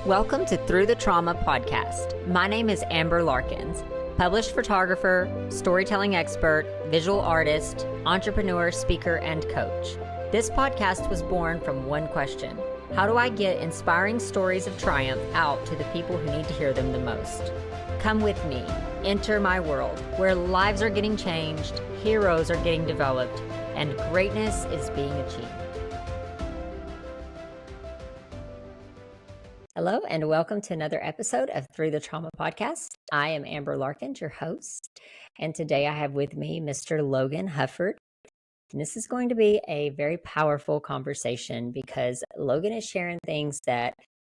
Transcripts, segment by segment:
Welcome to Through the Trauma podcast. My name is Amber Larkins, published photographer, storytelling expert, visual artist, entrepreneur, speaker, and coach. This podcast was born from one question: how do I get inspiring stories of triumph out to the people who need to hear them the most? Come with me, enter my world, where lives are getting changed, heroes are getting developed, and greatness is being achieved. Hello, and welcome to another episode of Through the Trauma podcast. I am Amber Larkins, your host, and today I have with me Mr. Logan Hufford. And this is going to be a very powerful conversation because Logan is sharing things that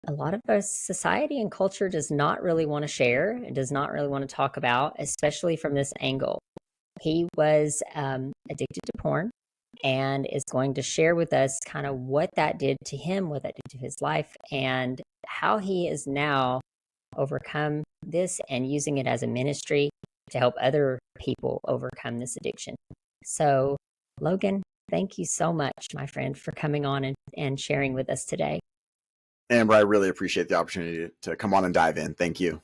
a lot of our society and culture does not really want to share and does not really want to talk about, especially from this angle. He was addicted to porn and is going to share with us kind of what that did to him, what that did to his life, and how he is now overcome this and using it as a ministry to help other people overcome this addiction. So, Logan, thank you so much, my friend, for coming on and sharing with us today. Amber, I really appreciate the opportunity to come on and dive in. Thank you.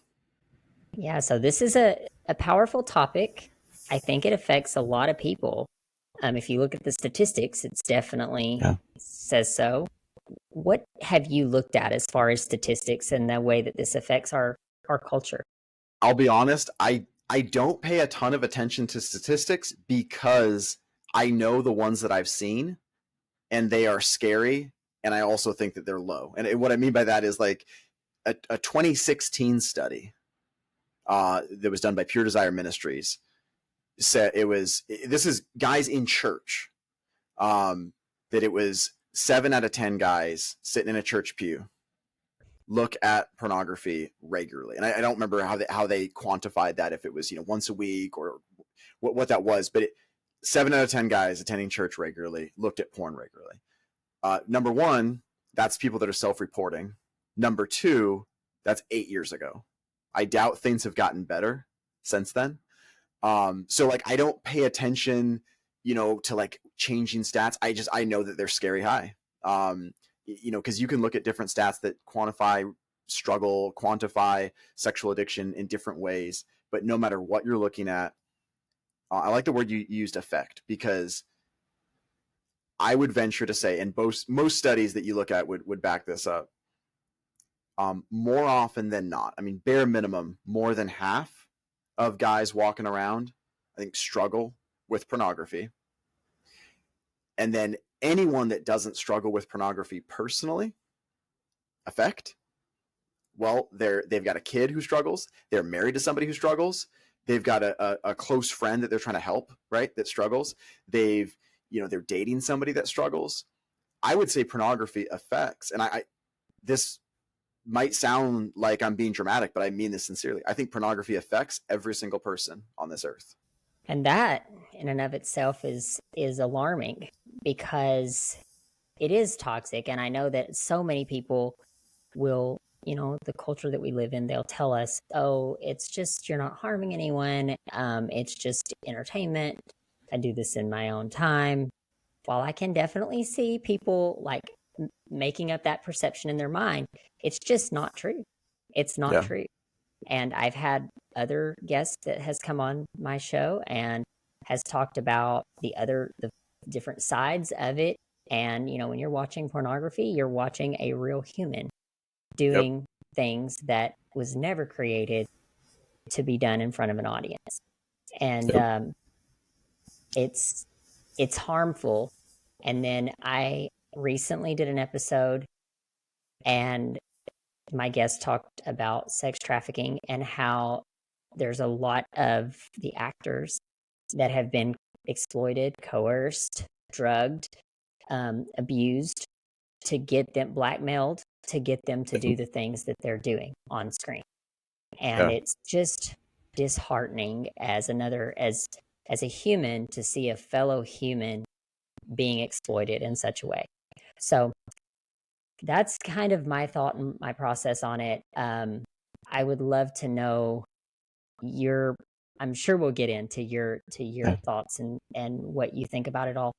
Yeah, so this is a powerful topic. I think it affects a lot of people. If you look at the statistics, it's definitely says so. What have you looked at as far as statistics and the way that this affects our culture? I'll be honest, I don't pay a ton of attention to statistics because I know the ones that I've seen and they are scary, and I also think that they're low. And what I mean by that is like a 2016 study that was done by Pure Desire Ministries said this is guys in church, that it was 7 out of 10 guys sitting in a church pew look at pornography regularly. And I don't remember how they quantified that, if it was, once a week or what that was, but 7 out of 10 guys attending church regularly looked at porn regularly. Number one, that's people that are self-reporting. Number two, that's 8 years ago. I doubt things have gotten better since then. So like, I don't pay attention, to like changing stats. I know that they're scary high. Cause you can look at different stats that quantify sexual addiction in different ways, but no matter what you're looking at, I like the word you used, effect, because I would venture to say, and most studies that you look at would back this up. More often than not, I mean, bare minimum, more than half of guys walking around, I think, struggle with pornography. And then anyone that doesn't struggle with pornography personally, effect, well, they've got a kid who struggles, they're married to somebody who struggles, they've got a close friend that they're trying to help, right, that struggles, they're dating somebody that struggles. I would say pornography affects, and this might sound like I'm being dramatic, but I mean this sincerely. I think pornography affects every single person on this earth. And that in and of itself is alarming because it is toxic. And I know that so many people will, the culture that we live in, they'll tell us, oh, it's just, you're not harming anyone. It's just entertainment. I do this in my own time. While I can definitely see people like making up that perception in their mind, it's just not true. It's not true. And I've had other guests that has come on my show and has talked about the different sides of it. And, when you're watching pornography, you're watching a real human doing things that was never created to be done in front of an audience. And it's harmful. And then I recently did an episode and my guest talked about sex trafficking and how there's a lot of the actors that have been exploited, coerced, drugged, abused to get them blackmailed, to get them to do the things that they're doing on screen. And it's just disheartening as a human to see a fellow human being exploited in such a way. So that's kind of my thought and my process on it. I would love to know I'm sure we'll get into your thoughts and what you think about it all.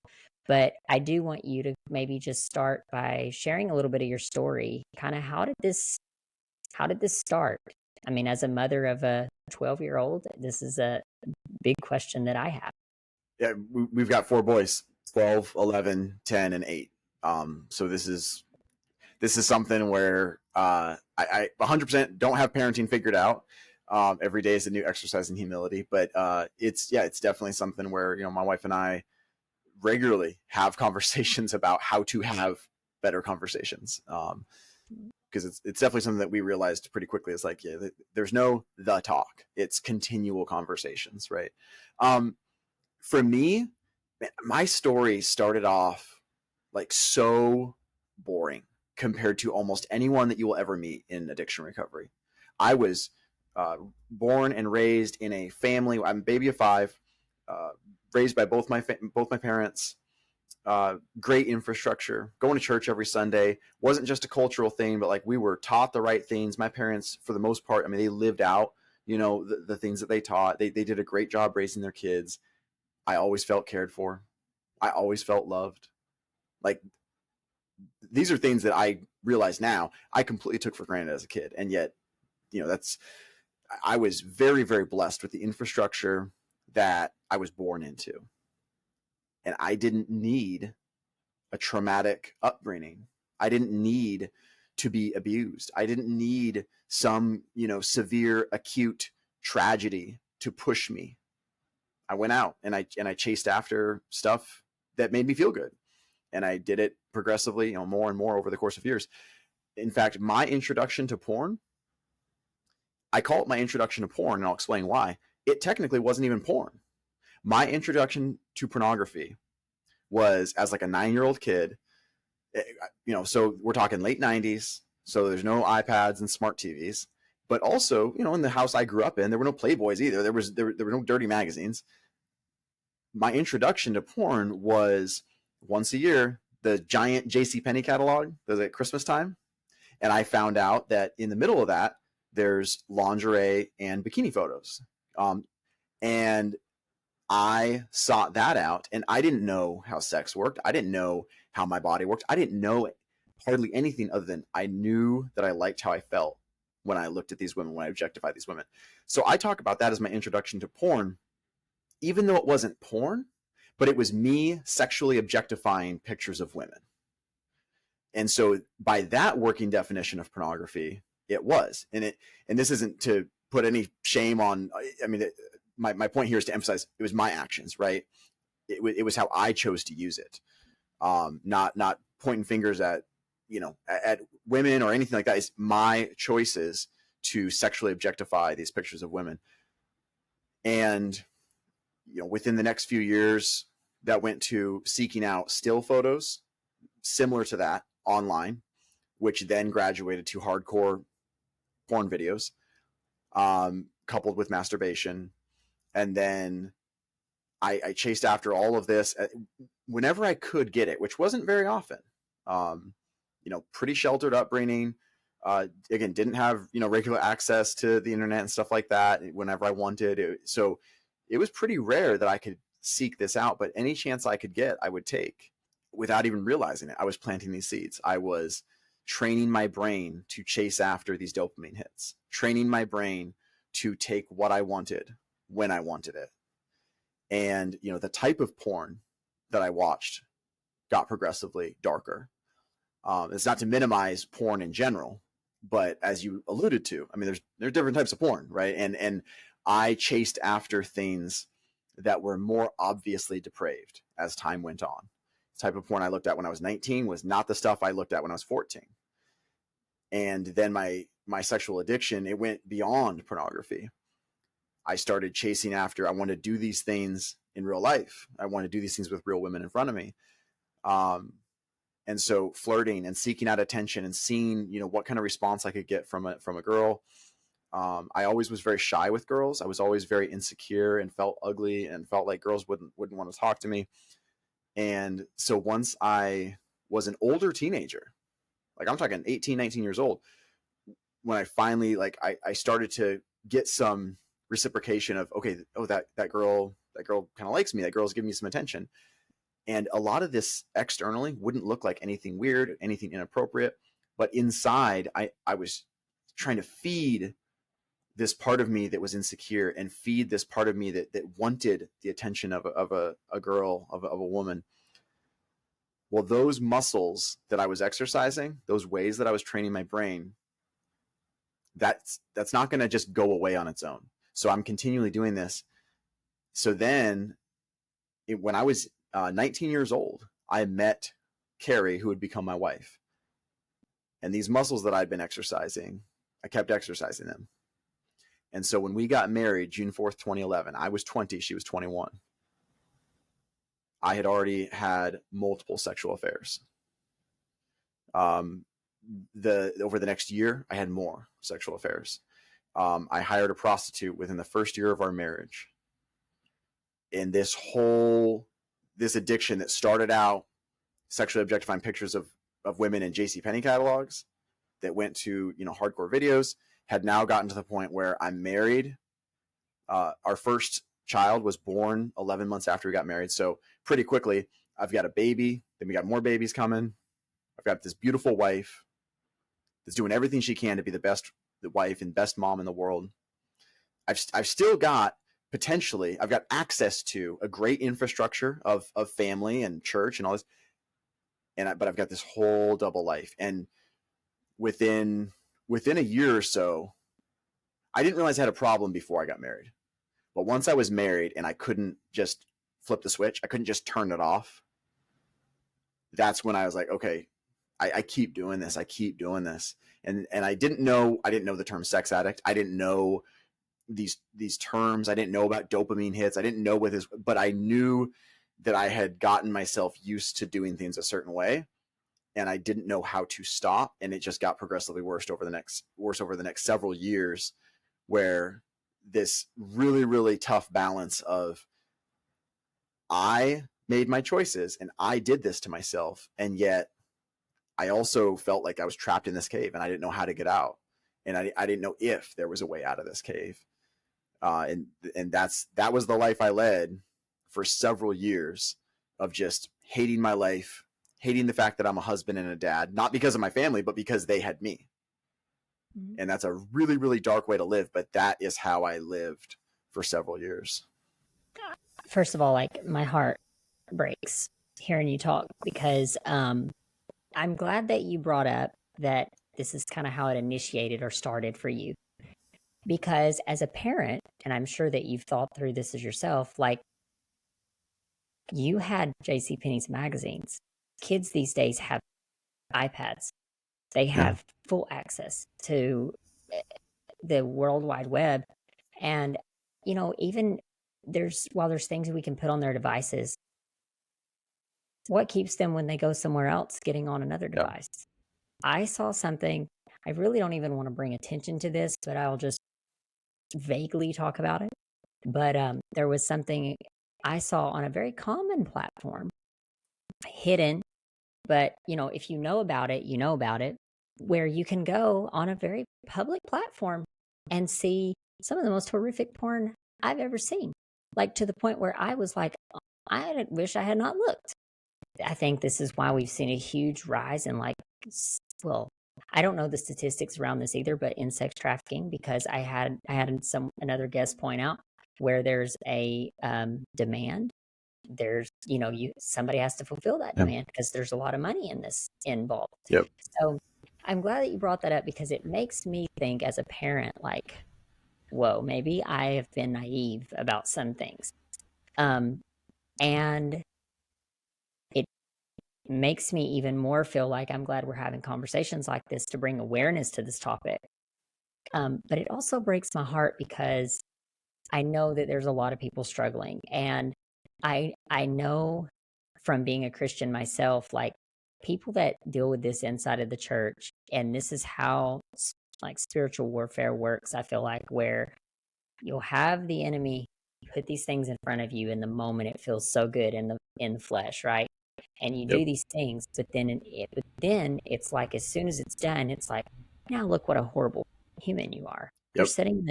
But I do want you to maybe just start by sharing a little bit of your story. Kind of how did this How did this start? I mean, as a mother of a 12-year-old, this is a big question that I have. Yeah, we've got 4 boys, 12, 11, 10, and 8. So this is something where I 100% don't have parenting figured out. Every day is a new exercise in humility, but it's definitely something where, my wife and I regularly have conversations about how to have better conversations. Because it's definitely something that we realized pretty quickly. It's like, there's no the talk. It's continual conversations, right? For me, my story started off like so boring compared to almost anyone that you will ever meet in addiction recovery. I was born and raised in a family. I'm a baby of 5, raised by both my parents. Great infrastructure, going to church every Sunday. Wasn't just a cultural thing, but like we were taught the right things. My parents, for the most part, I mean, they lived out, the things that they taught. They did a great job raising their kids. I always felt cared for. I always felt loved. Like, these are things that I realize now I completely took for granted as a kid. And yet, I was very, very blessed with the infrastructure that I was born into. And I didn't need a traumatic upbringing. I didn't need to be abused. I didn't need some, severe acute tragedy to push me. I went out and I chased after stuff that made me feel good. And I did it progressively, more and more over the course of years. In fact, my introduction to porn, I call it my introduction to porn, and I'll explain why. It technically wasn't even porn. My introduction to pornography was as like a 9-year-old kid. So we're talking late 90s. So there's no iPads and smart TVs. But also, in the house I grew up in, there were no Playboys either. There were no dirty magazines. My introduction to porn was once a year, the giant JCPenney catalog. There's at Christmas time. And I found out that in the middle of that, there's lingerie and bikini photos. And I sought that out, and I didn't know how sex worked. I didn't know how my body worked. I didn't know hardly anything other than I knew that I liked how I felt when I looked at these women, when I objectified these women. So I talk about that as my introduction to porn, even though it wasn't porn, but it was me sexually objectifying pictures of women. And so by that working definition of pornography, it was. And this isn't to put any shame on, my point here is to emphasize it was my actions, right? It was how I chose to use it. Not pointing fingers at, at women or anything like that. It's my choices to sexually objectify these pictures of women. And, within the next few years, that went to seeking out still photos similar to that online, which then graduated to hardcore porn videos, coupled with masturbation. And then I chased after all of this whenever I could get it, which wasn't very often. Pretty sheltered upbringing. Again, didn't have, regular access to the internet and stuff like that whenever I wanted it. So it was pretty rare that I could seek this out, but any chance I could get, I would take without even realizing it. I was planting these seeds. I was training my brain to chase after these dopamine hits, training my brain to take what I wanted when I wanted it. And, the type of porn that I watched got progressively darker. It's not to minimize porn in general, but as you alluded to, there's different types of porn, right? And I chased after things that were more obviously depraved as time went on. The type of porn I looked at when I was 19 was not the stuff I looked at when I was 14. And then my sexual addiction, it went beyond pornography. I started chasing after, I want to do these things in real life. I want to do these things with real women in front of me. And so flirting and seeking out attention and seeing, what kind of response I could get from a girl. I always was very shy with girls. I was always very insecure and felt ugly and felt like girls wouldn't want to talk to me. And so once I was an older teenager, like I'm talking 18, 19 years old, when I finally, I started to get some reciprocation of, okay, that girl kind of likes me. That girl's giving me some attention. And a lot of this externally wouldn't look like anything weird, anything inappropriate, but inside I was trying to feed this part of me that was insecure and feed this part of me that wanted the attention of a girl, of a woman. Well, those muscles that I was exercising, those ways that I was training my brain, that's not going to just go away on its own. So I'm continually doing this. So then when I was 19 years old, I met Carrie, who would become my wife. And these muscles that I'd been exercising, I kept exercising them. And so when we got married, June 4th, 2011, I was 20, she was 21. I had already had multiple sexual affairs. Over the next year, I had more sexual affairs. I hired a prostitute within the first year of our marriage. And this addiction that started out sexually objectifying pictures of women in JCPenney catalogs, that went to, hardcore videos, had now gotten to the point where I'm married. Our first child was born 11 months after we got married. So pretty quickly, I've got a baby. Then we got more babies coming. I've got this beautiful wife that's doing everything she can to be the best wife and best mom in the world. I've still got potentially, I've got access to a great infrastructure of family and church and all this. But I've got this whole double life. And within a year or so, I didn't realize I had a problem before I got married. But once I was married and I couldn't just flip the switch, I couldn't just turn it off. That's when I was like, okay, I keep doing this. I keep doing this. And I didn't know the term sex addict. I didn't know these terms. I didn't know about dopamine hits. I didn't know what this, but I knew that I had gotten myself used to doing things a certain way, and I didn't know how to stop. And it just got progressively worse over the next several years, where this really, really tough balance of, I made my choices and I did this to myself. And yet I also felt like I was trapped in this cave and I didn't know how to get out. And I didn't know if there was a way out of this cave. And that was the life I led for several years, of just hating my life, hating the fact that I'm a husband and a dad, not because of my family, but because they had me. Mm-hmm. And that's a really, really dark way to live. But that is how I lived for several years. First of all, like, my heart breaks hearing you talk, because I'm glad that you brought up that this is kind of how it initiated or started for you. Because as a parent, and I'm sure that you've thought through this as yourself, like, you had JCPenney's magazines. Kids these days have iPads. They have full access to the World Wide Web. And, even while there's things we can put on their devices, what keeps them when they go somewhere else getting on another device? I saw something, I really don't even want to bring attention to this, but I'll just vaguely talk about it. But there was something I saw on a very common platform, hidden, but if you know about it, you know about it, where you can go on a very public platform and see some of the most horrific porn I've ever seen. Like, to the point where I was like, I wish I had not looked. I think this is why we've seen a huge rise in, like, well, I don't know the statistics around this either, but in sex trafficking, because I had another guest point out where there's a demand. There's, somebody has to fulfill that demand, because there's a lot of money in this involved. Yep. So I'm glad that you brought that up, because it makes me think as a parent, like, whoa, maybe I have been naive about some things. And it makes me even more feel like I'm glad we're having conversations like this to bring awareness to this topic. But it also breaks my heart, because I know that there's a lot of people struggling. And I know from being a Christian myself, like, people that deal with this inside of the church, and this is how, like, spiritual warfare works, I feel like, where you'll have the enemy put these things in front of you in the moment it feels so good in the flesh, right? And you do these things, but then it's like, as soon as it's done, it's like, now look what a horrible human you are. You're sitting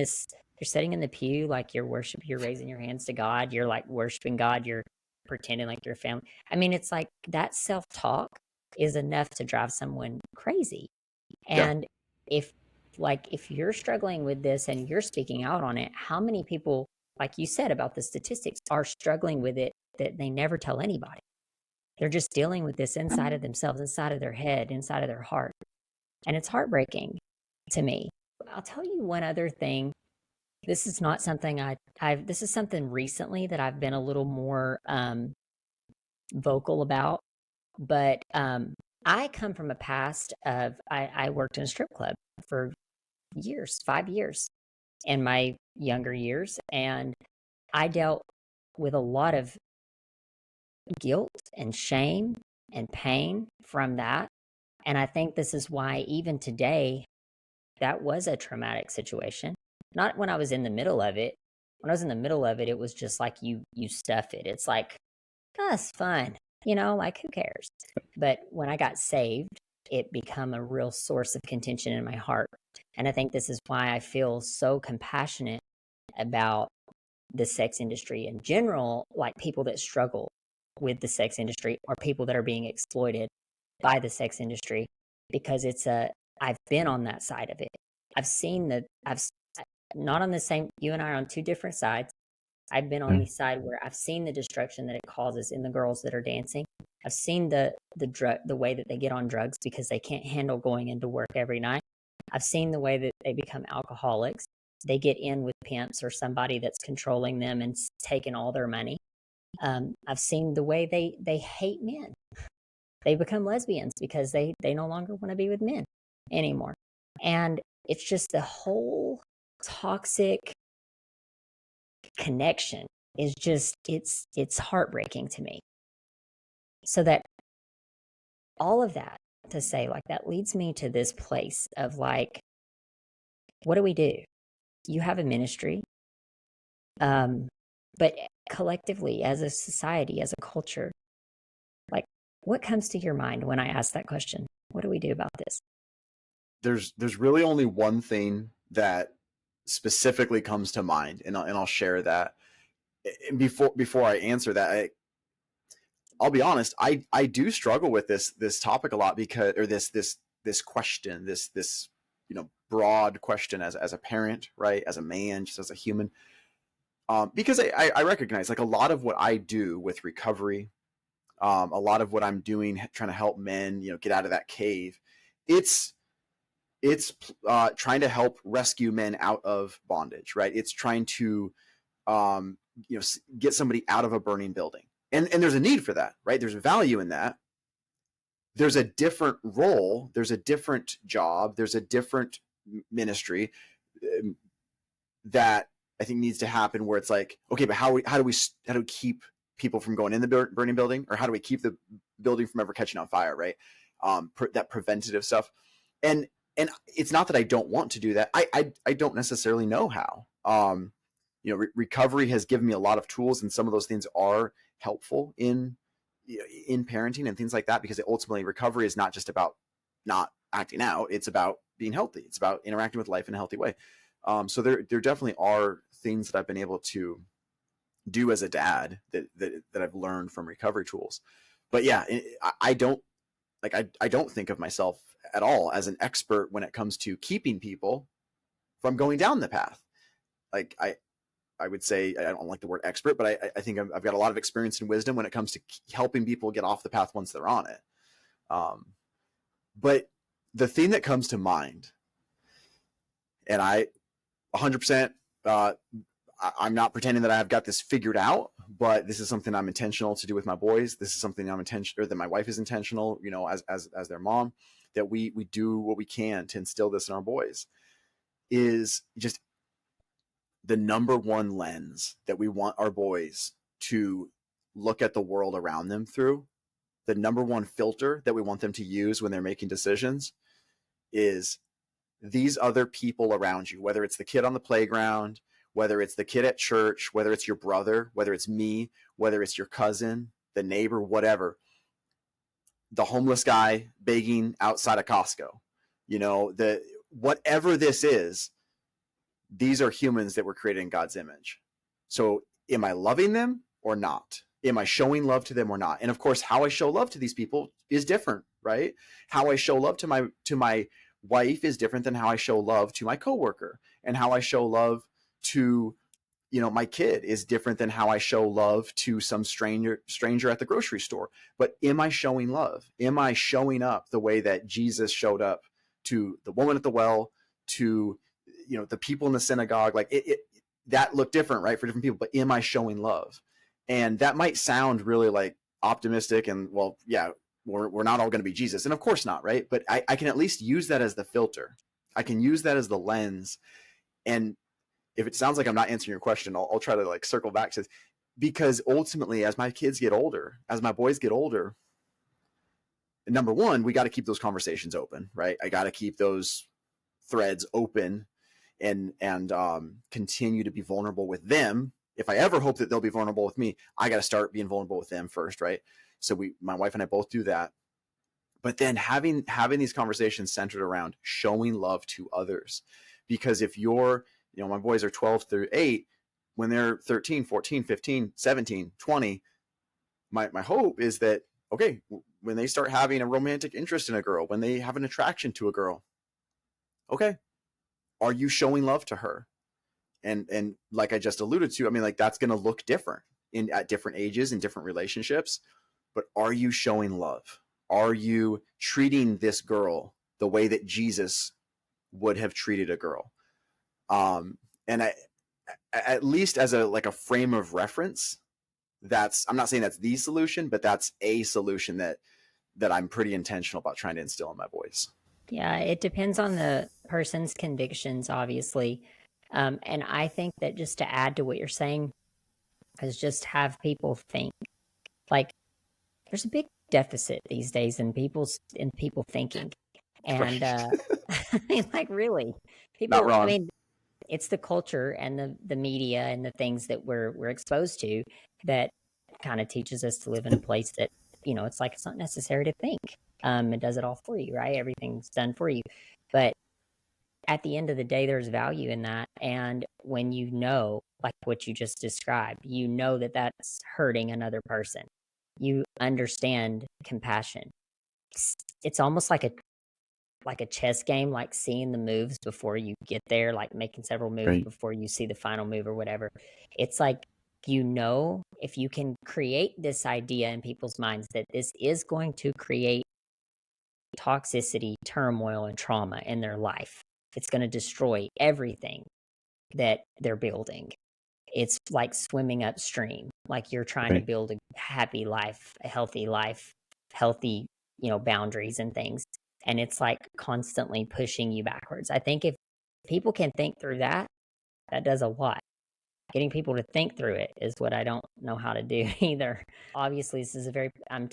in the pew, like, you're raising your hands to God, you're like worshiping God, you're pretending like you're a family. I mean, it's like that self-talk is enough to drive someone crazy. And if like if you're struggling with this and you're speaking out on it, how many people, like you said about the statistics, are struggling with it that they never tell anybody? They're just dealing with this inside of themselves, inside of their head, inside of their heart. And it's heartbreaking to me. I'll tell you one other thing. This is not something this is something recently that I've been a little more vocal about. But I come from a past of, I worked in a strip club for years, 5 years in my younger years. And I dealt with a lot of guilt and shame and pain from that. And I think this is why even today, that was a traumatic situation. Not when I was in the middle of it. When I was in the middle of it, it was just like you stuff it. It's like, oh, it's fun, like who cares? But when I got saved, it became a real source of contention in my heart. And I think this is why I feel so compassionate about the sex industry in general, like people that struggle with the sex industry or people that are being exploited by the sex industry, because I've been on that side of it. I've not on the same, you and I are on two different sides. I've been on the side where I've seen the destruction that it causes in the girls that are dancing. I've seen the way that they get on drugs because they can't handle going into work every night. I've seen the way that they become alcoholics. They get in with pimps or somebody that's controlling them and taking all their money. I've seen the way they hate men. They become lesbians because they no longer want to be with men anymore. And it's just the whole toxic connection is just, it's heartbreaking to me. So that all of that to say, like, that leads me to this place of like, what do we do? You have a ministry, but collectively as a society, as a culture, like, what comes to your mind when I ask that question? What do we do about this? There's really only one thing that specifically comes to mind, and I'll share that. And before I answer that, I'll be honest, I do struggle with this topic a lot, because, or this question, this broad question as a parent, right, as a man, just as a human, because I recognize, like, a lot of what I do with recovery, a lot of what I'm doing trying to help men get out of that cave, it's trying to help rescue men out of bondage, right? It's trying to get somebody out of a burning building, and there's a need for that, right? There's a value in that. There's a different role, there's a different job, there's a different ministry that I think needs to happen, where it's like, okay, but how do we keep people from going in the burning building, or how do we keep the building from ever catching on fire, right? That preventative stuff. And it's not that I don't want to do that. I don't necessarily know how. Recovery has given me a lot of tools, and some of those things are helpful in parenting and things like that, because ultimately recovery is not just about not acting out. It's about being healthy. It's about interacting with life in a healthy way. So there definitely are things that I've been able to do as a dad that I've learned from recovery tools. But yeah, I don't think of myself at all as an expert when it comes to keeping people from going down the path. Like I would say, I don't like the word expert, but I think I've got a lot of experience and wisdom when it comes to helping people get off the path once they're on it. But the thing that comes to mind, and I 100%, I'm not pretending that I've got this figured out, but this is something I'm intentional to do with my boys. This is something I'm intentional, or that my wife is intentional, as their mom, that we do what we can to instill this in our boys, is just the number one lens that we want our boys to look at the world around them through. The number one filter that we want them to use when they're making decisions is these other people around you, whether it's the kid on the playground, whether it's the kid at church, whether it's your brother, whether it's me, whether it's your cousin, the neighbor, whatever, the homeless guy begging outside of Costco, whatever this is, these are humans that were created in God's image. So am I loving them or not? Am I showing love to them or not? And of course, how I show love to these people is different, right? How I show love to my wife is different than how I show love to my coworker, and how I show love to, my kid is different than how I show love to some stranger at the grocery store. But am I showing love? Am I showing up the way that Jesus showed up to the woman at the well, to, the people in the synagogue? Like that looked different, right, for different people, but am I showing love? And that might sound really like optimistic and, well, yeah, we're not all going to be Jesus. And of course not, right? But I can at least use that as the filter. I can use that as the lens. And if it sounds like I'm not answering your question, I'll try to like circle back to this. Because ultimately, as my kids get older, as my boys get older, number one, we got to keep those conversations open, right? I got to keep those threads open and continue to be vulnerable with them. If I ever hope that they'll be vulnerable with me, I got to start being vulnerable with them first, right? So my wife and I both do that. But then having these conversations centered around showing love to others. Because if you're, my boys are 12 through 8, when they're 13, 14, 15, 17, 20, my hope is that, okay, when they start having a romantic interest in a girl, when they have an attraction to a girl, okay, are you showing love to her? And like I just alluded to, I mean, like that's going to look different at different ages and different relationships. But are you showing love? Are you treating this girl the way that Jesus would have treated a girl? And at least as a frame of reference, I'm not saying that's the solution, but that's a solution that I'm pretty intentional about trying to instill in my boys. Yeah, it depends on the person's convictions, obviously. And I think that just to add to what you're saying is just have people think. Like, there's a big deficit these days in people thinking. And I mean, like, really, Not people, I wrong. mean, it's the culture and the media and the things that we're exposed to that kind of teaches us to live in a place that, it's like it's not necessary to think. It does it all for you, right? Everything's done for you. But at the end of the day, there's value in that. And when like what you just described, that that's hurting another person. You understand compassion. It's almost like a chess game, like seeing the moves before you get there, like making several moves Right. before you see the final move or whatever. It's like, if you can create this idea in people's minds that this is going to create toxicity, turmoil, and trauma in their life, it's going to destroy everything that they're building. It's like swimming upstream, like you're trying to build a happy life, a healthy life, healthy, boundaries and things. And it's like constantly pushing you backwards. I think if people can think through that, that does a lot. Getting people to think through it is what I don't know how to do either. Obviously, this is I'm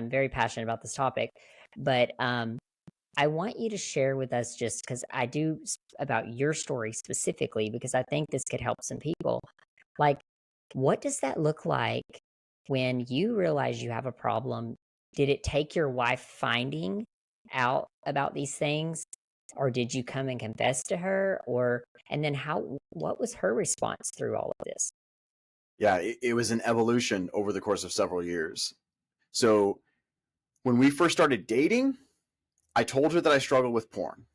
very passionate about this topic, but I want you to share with us, just because I do, about your story specifically, because I think this could help some people. Like, what does that look like when you realize you have a problem? Did it take your wife finding out about these things, or did you come and confess to her, and then what was her response through all of this? Yeah, it was an evolution over the course of several years. So when we first started dating, I told her that I struggled with porn.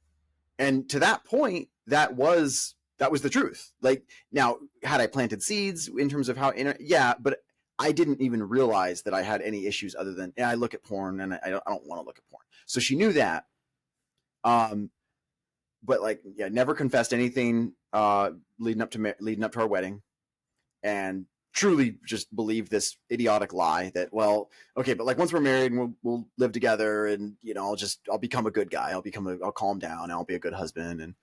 And to that point, that was the truth. Like, now, had I planted seeds in terms of yeah, but I didn't even realize that I had any issues other than, I look at porn and I don't want to look at porn. So she knew that. But like, yeah, never confessed anything leading up to our wedding, and truly just believed this idiotic lie that, well, okay, but like once we're married and we'll live together, and I'll become a good guy. I'll calm down and I'll be a good husband, and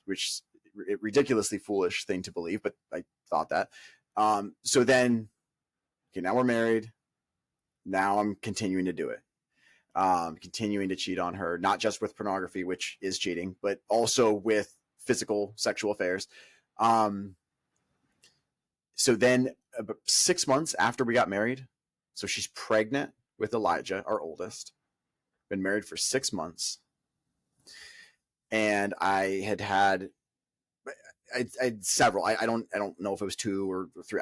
which ridiculously foolish thing to believe, but I thought that. So then, okay, now we're married. Now I'm continuing to do it. Continuing to cheat on her, not just with pornography, which is cheating, but also with physical sexual affairs. So then about 6 months after we got married, so she's pregnant with Elijah, our oldest, been married for 6 months. And I had several, I don't know if it was 2 or 3,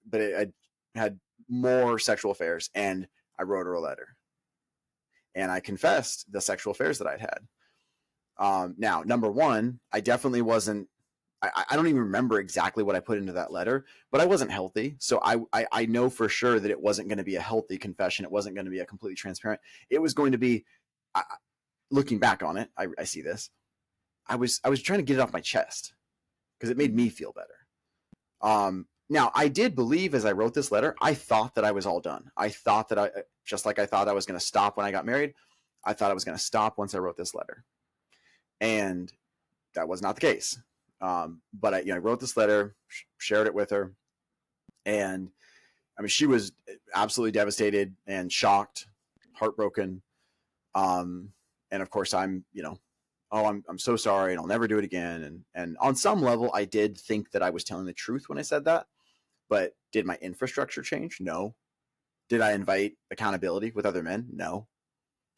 but I had more sexual affairs, and I wrote her a letter. And I confessed the sexual affairs that I'd had. Now, number one, I definitely wasn't, I don't even remember exactly what I put into that letter, but I wasn't healthy. So I know for sure that it wasn't going to be a healthy confession. It wasn't going to be a completely transparent. It was going to be, looking back on it, I see this. I was trying to get it off my chest because it made me feel better. Now, I did believe as I wrote this letter, I thought that I was all done. I thought that just like I thought I was going to stop when I got married, I thought I was going to stop once I wrote this letter. And that was not the case. But I wrote this letter, shared it with her. And I mean, she was absolutely devastated and shocked, heartbroken. And of course I'm so sorry and I'll never do it again. And on some level, I did think that I was telling the truth when I said that. But did my infrastructure change? No. Did I invite accountability with other men? No.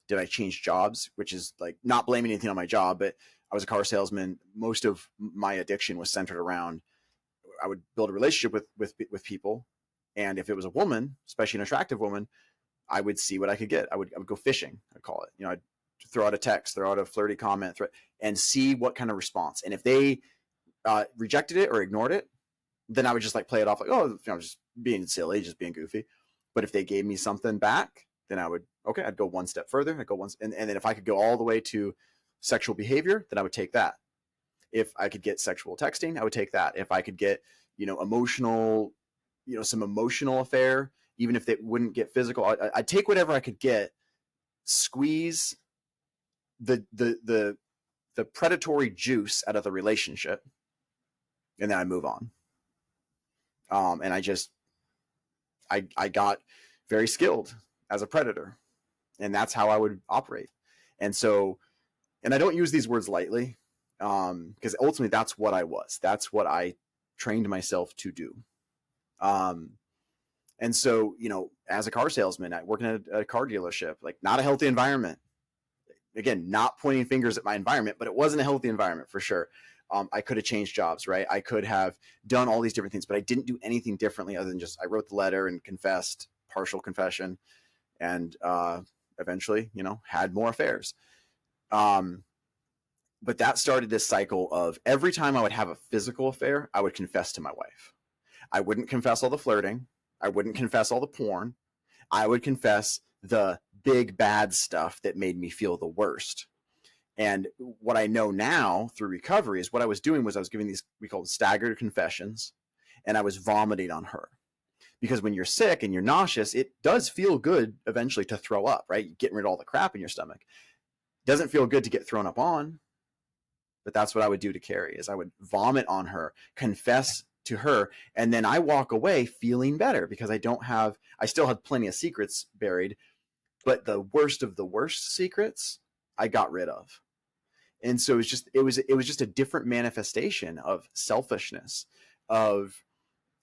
Did I change jobs? Which is like not blaming anything on my job, but I was a car salesman. Most of my addiction was centered around, I would build a relationship with people. And if it was a woman, especially an attractive woman, I would see what I could get. I would go fishing, I'd call it. I'd throw out a text, throw out a flirty comment, and see what kind of response. And if they rejected it or ignored it, then I would just like play it off like, oh, just being silly, just being goofy. But if they gave me something back, then I'd go one step further. I'd go once, and then if I could go all the way to sexual behavior, then I would take that. If I could get sexual texting, I would take that. If I could get, emotional, some emotional affair, even if it wouldn't get physical, I'd take whatever I could get, squeeze the predatory juice out of the relationship, and then I move on. And I got very skilled as a predator, and that's how I would operate. And so, and I don't use these words lightly, because ultimately that's what I was. That's what I trained myself to do. And so, as a car salesman, I working at a car dealership, like not a healthy environment. Again, not pointing fingers at my environment, but it wasn't a healthy environment for sure. I could have changed jobs, right? I could have done all these different things, but I didn't do anything differently other than just I wrote the letter and confessed, partial confession, and eventually, had more affairs. But that started this cycle of every time I would have a physical affair, I would confess to my wife. I wouldn't confess all the flirting. I wouldn't confess all the porn. I would confess the big bad stuff that made me feel the worst. And what I know now through recovery is what I was doing was I was giving these, we call it staggered confessions, and I was vomiting on her. Because when you're sick and you're nauseous, it does feel good eventually to throw up, right? Getting rid of all the crap in your stomach. It doesn't feel good to get thrown up on, but that's what I would do to Carrie, is I would vomit on her, confess to her, and then I walk away feeling better because I still had plenty of secrets buried, but the worst of the worst secrets I got rid of. And so it was just a different manifestation of selfishness, of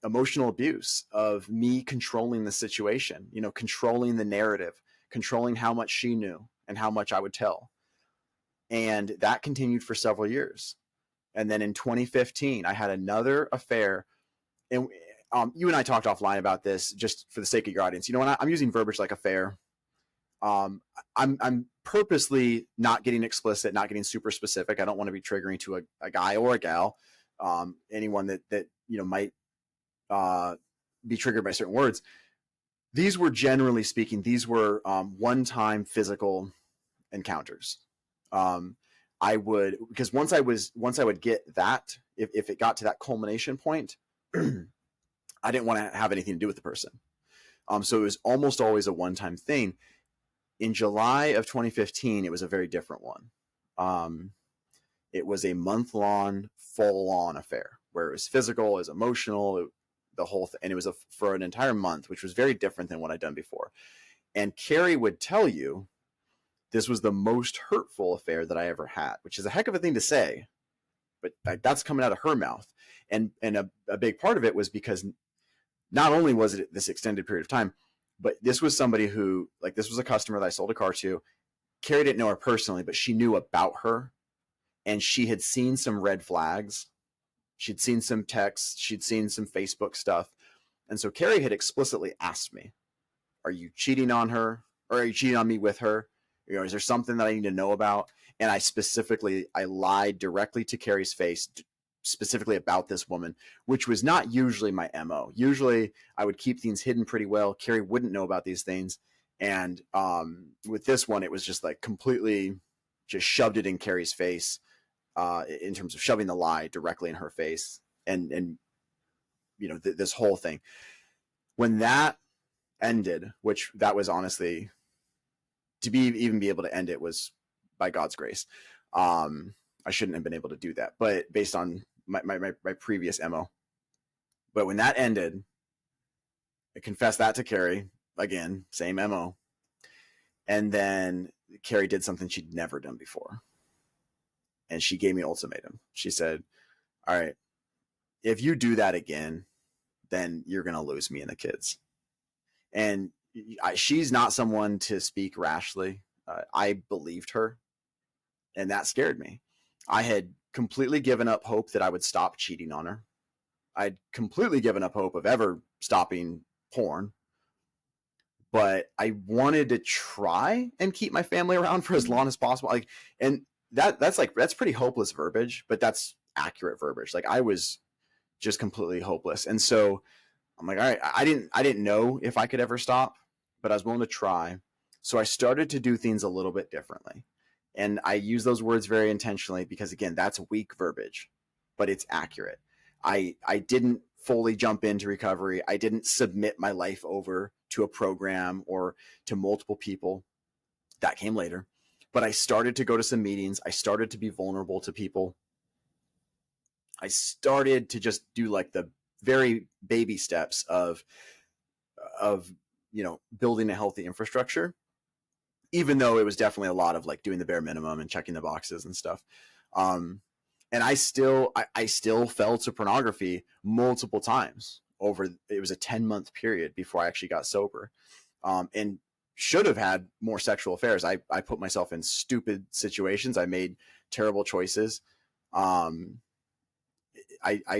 emotional abuse, of me controlling the situation, controlling the narrative, controlling how much she knew and how much I would tell. And that continued for several years. And then in 2015, I had another affair. And you and I talked offline about this just for the sake of your audience. When I'm using verbiage like affair, I'm purposely not getting explicit, not getting super specific. I don't want to be triggering to a guy or a gal, anyone that might be triggered by certain words. These were, generally speaking, one-time physical encounters. Because once I would get that, if it got to that culmination point, I didn't want to have anything to do with the person. So it was almost always a one-time thing. In July of 2015, it was a very different one. It was a month-long, full-on affair where it was physical, it was emotional, the whole thing, and it was for an entire month, which was very different than what I'd done before. And Carrie would tell you this was the most hurtful affair that I ever had, which is a heck of a thing to say, but that's coming out of her mouth. And a big part of it was because not only was it this extended period of time, but this was somebody who, like, this was a customer that I sold a car to. Carrie didn't know her personally, but she knew about her, and she had seen some red flags. She'd seen some texts. She'd seen some Facebook stuff. And so Carrie had explicitly asked me, are you cheating on her? Or are you cheating on me with her? Is there something that I need to know about? And I lied directly to Carrie's face, specifically about this woman, which was not usually my MO. Usually I would keep things hidden pretty well. Carrie wouldn't know about these things. And with this one, it was just like completely just shoved it in Carrie's face, in terms of shoving the lie directly in her face. And this whole thing. When that ended, which that was honestly, to even be able to end it was by God's grace. I shouldn't have been able to do that, but based on my previous MO. But when that ended, I confessed that to Carrie again, same MO. And then Carrie did something she'd never done before. And she gave me an ultimatum. She said, all right, if you do that again, then you're going to lose me and the kids. And she's not someone to speak rashly. I believed her, and that scared me. I had completely given up hope that I would stop cheating on her. I'd completely given up hope of ever stopping porn, but I wanted to try and keep my family around for as long as possible. Like, and that's pretty hopeless verbiage, but that's accurate verbiage. Like, I was just completely hopeless. And so I'm like, all right, I didn't know if I could ever stop, but I was willing to try. So I started to do things a little bit differently. And I use those words very intentionally because, again, that's weak verbiage, but it's accurate. I didn't fully jump into recovery. I didn't submit my life over to a program or to multiple people. That came later. But I started to go to some meetings. I started to be vulnerable to people. I started to just do like the very baby steps of building a healthy infrastructure, even though it was definitely a lot of like doing the bare minimum and checking the boxes and stuff. And I still fell to pornography multiple times over. It was a 10-month period before I actually got sober, and should have had more sexual affairs. I put myself in stupid situations. I made terrible choices. I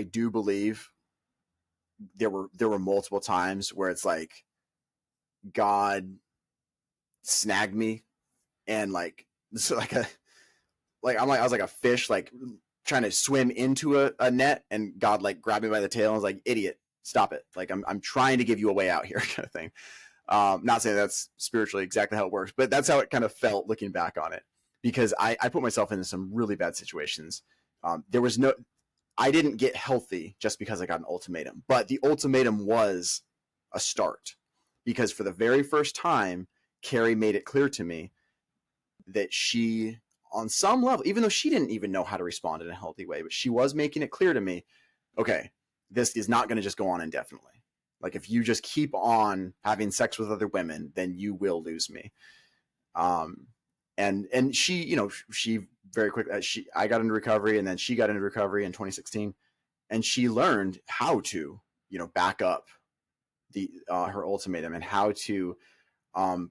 do believe there were multiple times where it's like God snagged me, and like so like a like I was like a fish like trying to swim into a net, and God like grabbed me by the tail and was like, idiot, stop it. Like I'm trying to give you a way out here, kind of thing. Not saying that's spiritually exactly how it works, but that's how it kind of felt looking back on it, because I put myself into some really bad situations. I didn't get healthy just because I got an ultimatum, but the ultimatum was a start, because for the very first time, Carrie made it clear to me that she, on some level, even though she didn't even know how to respond in a healthy way, but she was making it clear to me, okay, this is not going to just go on indefinitely. Like, if you just keep on having sex with other women, then you will lose me. And she, she very quickly, I got into recovery, and then she got into recovery in 2016, and she learned how to, back up her ultimatum, and how to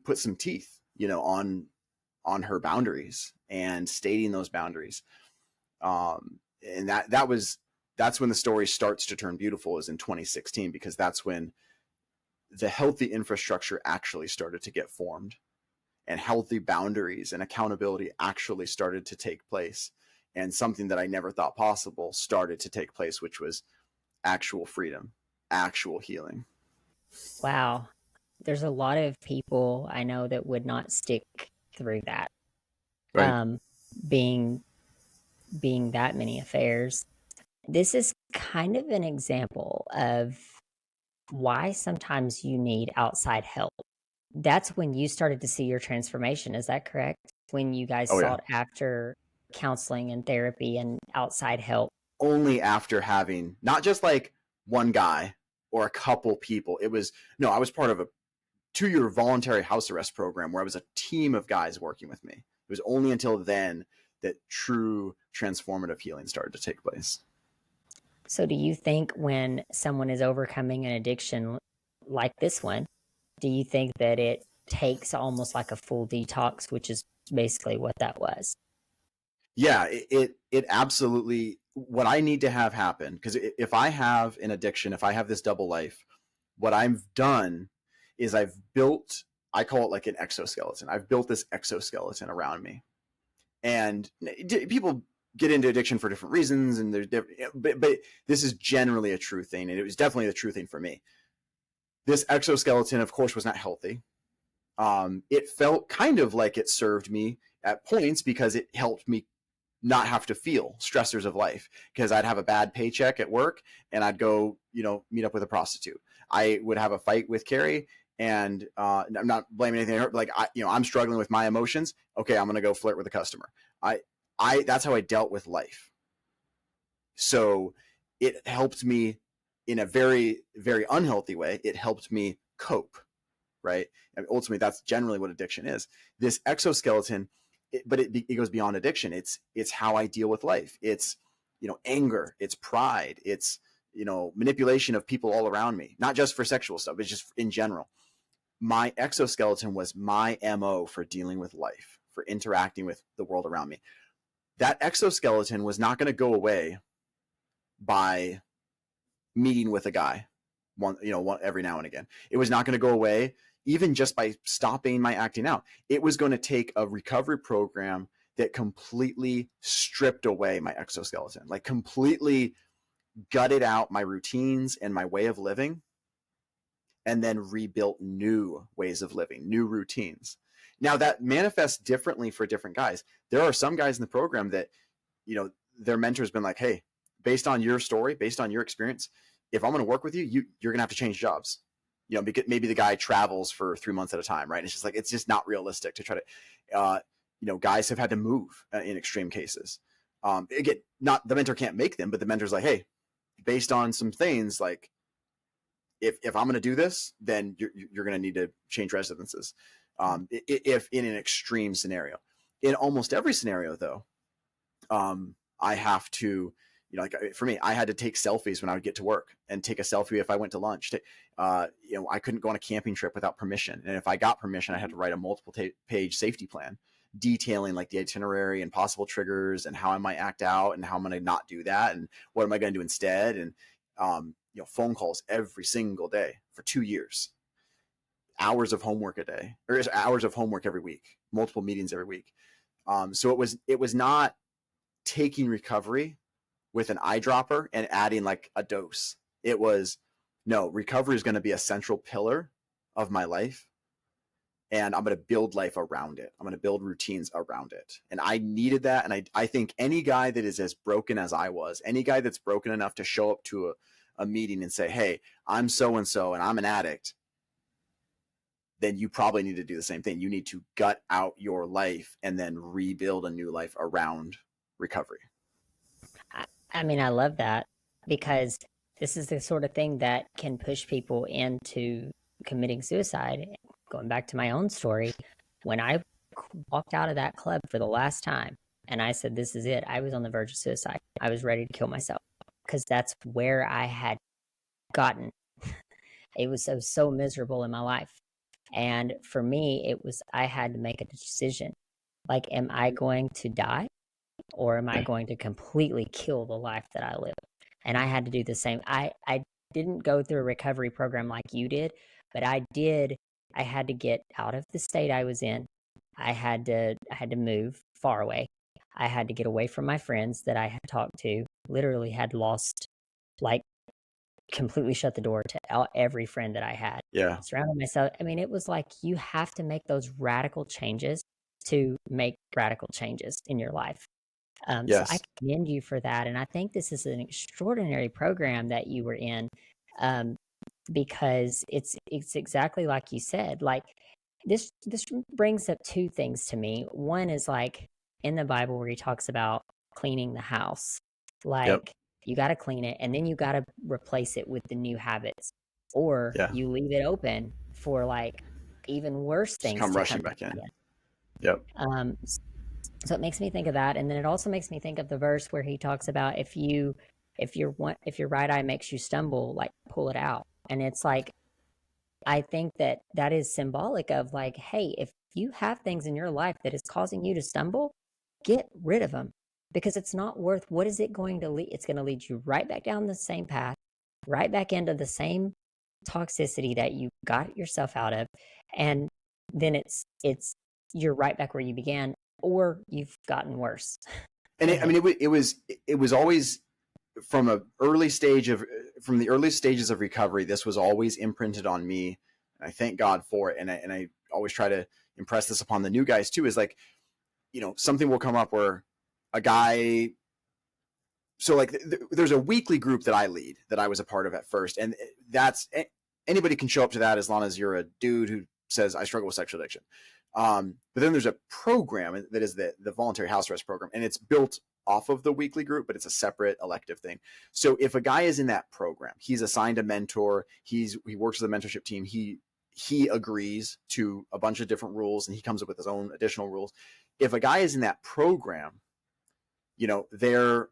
put some teeth, on her boundaries and stating those boundaries. And that's when the story starts to turn beautiful, is in 2016, because that's when the healthy infrastructure actually started to get formed, and healthy boundaries and accountability actually started to take place. And something that I never thought possible started to take place, which was actual freedom, actual healing. Wow. There's a lot of people I know that would not stick through that. Right. Being that many affairs. This is kind of an example of why sometimes you need outside help. That's when you started to see your transformation. Is that correct? When you guys sought after counseling and therapy and outside help? Only after having not just like one guy or a couple people. I was part of a 2-year voluntary house arrest program where I was a team of guys working with me. It was only until then that true transformative healing started to take place. So do you think when someone is overcoming an addiction like this one, do you think that it takes almost like a full detox, which is basically what that was? Yeah, it absolutely, what I need to have happen, because if I have an addiction, if I have this double life, what I've done is I call it like an exoskeleton. I've built this exoskeleton around me. And people get into addiction for different reasons, and there's different, but this is generally a true thing, and it was definitely the true thing for me. This exoskeleton, of course, was not healthy. It felt kind of like it served me at points because it helped me not have to feel stressors of life, because I'd have a bad paycheck at work and I'd go, meet up with a prostitute. I would have a fight with Carrie, and I'm not blaming anything on her, but like I'm struggling with my emotions. Okay, I'm gonna go flirt with a customer. That's how I dealt with life. So it helped me in a very, very unhealthy way. It helped me cope, right? And ultimately, that's generally what addiction is. This exoskeleton, but it goes beyond addiction. It's how I deal with life. It's anger. It's pride. It's manipulation of people all around me. Not just for sexual stuff. It's just in general. My exoskeleton was my MO for dealing with life, for interacting with the world around me. That exoskeleton was not going to go away by meeting with a guy one every now and again. It was not going to go away even just by stopping my acting out. It was going to take a recovery program that completely stripped away my exoskeleton, like completely gutted out my routines and my way of living, and then rebuilt new ways of living, new routines. Now that manifests differently for different guys. There are some guys in the program that, their mentor's been like, hey, based on your story, based on your experience, if I'm going to work with you, you're going to have to change jobs. Because maybe the guy travels for 3 months at a time, right? And it's just not realistic to try to, guys have had to move in extreme cases. Again, not the mentor can't make them, but the mentor's like, hey, based on some things, like if I'm going to do this, then you're going to need to change residences. If in an extreme scenario. In almost every scenario, though, I have to, like for me, I had to take selfies when I would get to work, and take a selfie if I went to lunch. I couldn't go on a camping trip without permission. And if I got permission, I had to write a multiple page safety plan detailing like the itinerary and possible triggers and how I might act out and how I'm going to not do that and what am I going to do instead. And, phone calls every single day for 2 years, hours of homework a day, or hours of homework every week, multiple meetings every week. So it was not taking recovery with an eyedropper and adding like a dose. It was, no, recovery is going to be a central pillar of my life, and I'm going to build life around it. I'm going to build routines around it. And I needed that. And I think any guy that is as broken as I was, any guy that's broken enough to show up to a meeting and say, hey, I'm so-and-so and I'm an addict, then you probably need to do the same thing. You need to gut out your life and then rebuild a new life around recovery. I mean, I love that, because this is the sort of thing that can push people into committing suicide. Going back to my own story, when I walked out of that club for the last time and I said, this is it, I was on the verge of suicide. I was ready to kill myself, because that's where I had gotten. It was so miserable in my life. And for me, it was, I had to make a decision. Like, am I going to die, or am I going to completely kill the life that I live? And I had to do the same. I didn't go through a recovery program like you did, but I had to get out of the state I was in. I had to move far away. I had to get away from my friends that I had talked to. Literally had lost, like, completely shut the door to every friend that I had. Yeah. Surrounded myself. I mean, it was like, you have to make those radical changes to make radical changes in your life. So I Yes. commend you for that. And I think this is an extraordinary program that you were in, because it's exactly like you said. Like, this brings up two things to me. One is, like, in the Bible where he talks about cleaning the house, Yep. like, you got to clean it and then you got to replace it with the new habits, or Yeah. you leave it open for, like, even worse Just things come to rushing come back in. in. Yep. So it makes me think of that, and then it also makes me think of the verse where he talks about, if your right eye makes you stumble, like, pull it out. And it's like, I think that is symbolic of, like, hey, if you have things in your life that is causing you to stumble, get rid of them, because it's not worth. What is it going to lead? It's going to lead you right back down the same path, right back into the same toxicity that you got yourself out of, and then it's you're right back where you began, or you've gotten worse. And Go I ahead. mean, it was always from a early stage of from the early stages of recovery. This was always imprinted on me, and I thank God for it. And I always try to impress this upon the new guys too. Is like, you know, something will come up where a guy. So like, there's a weekly group that I lead that I was a part of at first, and that's anybody can show up to that as long as you're a dude who says I struggle with sexual addiction. But then there's a program that is the voluntary house arrest program, and it's built off of the weekly group, but it's a separate elective thing. So if a guy is in that program, he's assigned a mentor, he works with a mentorship team, he agrees to a bunch of different rules, and he comes up with his own additional rules. If a guy is in that program, you know, they're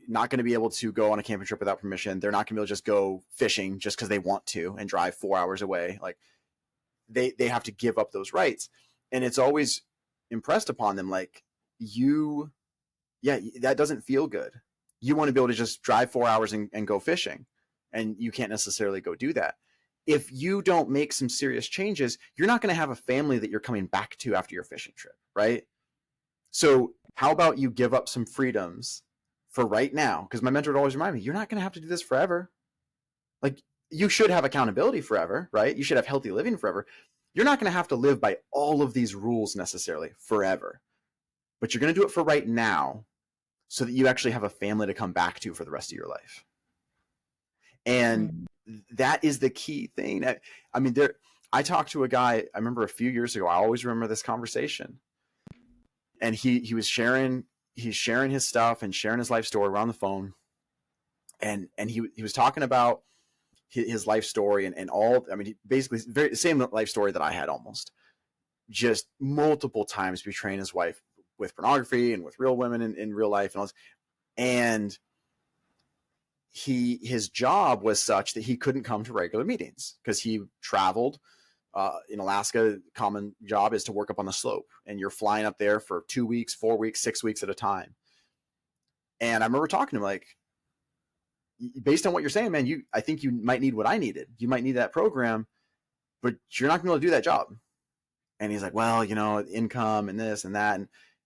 not going to be able to go on a camping trip without permission. They're not going to be able to just go fishing just because they want to and drive 4 hours away. Like they have to give up those rights. And it's always impressed upon them, like, that doesn't feel good. You want to be able to just drive 4 hours and go fishing, and you can't necessarily go do that. If you don't make some serious changes, you're not going to have a family that you're coming back to after your fishing trip, right? So how about you give up some freedoms for right now? Because my mentor would always remind me, you're not going to have to do this forever. Like, you should have accountability forever, right? You should have healthy living forever. You're not going to have to live by all of these rules necessarily forever, but you're going to do it for right now so that you actually have a family to come back to for the rest of your life. And that is the key thing. I mean, I talked to a guy, I remember a few years ago, I always remember this conversation. And he's sharing his stuff and sharing his life story. We're on the phone, and he was talking about his life story and all. I mean, basically the same life story that I had, almost, just multiple times betraying his wife with pornography and with real women in real life and all this. And his job was such that he couldn't come to regular meetings because he traveled. In Alaska, common job is to work up on the slope, and you're flying up there for 2 weeks, 4 weeks, 6 weeks at a time. And I remember talking to him, like, based on what you're saying, man, I think you might need what I needed. You might need that program, but you're not going to be able to do that job. And he's like, well, you know, income and this and that.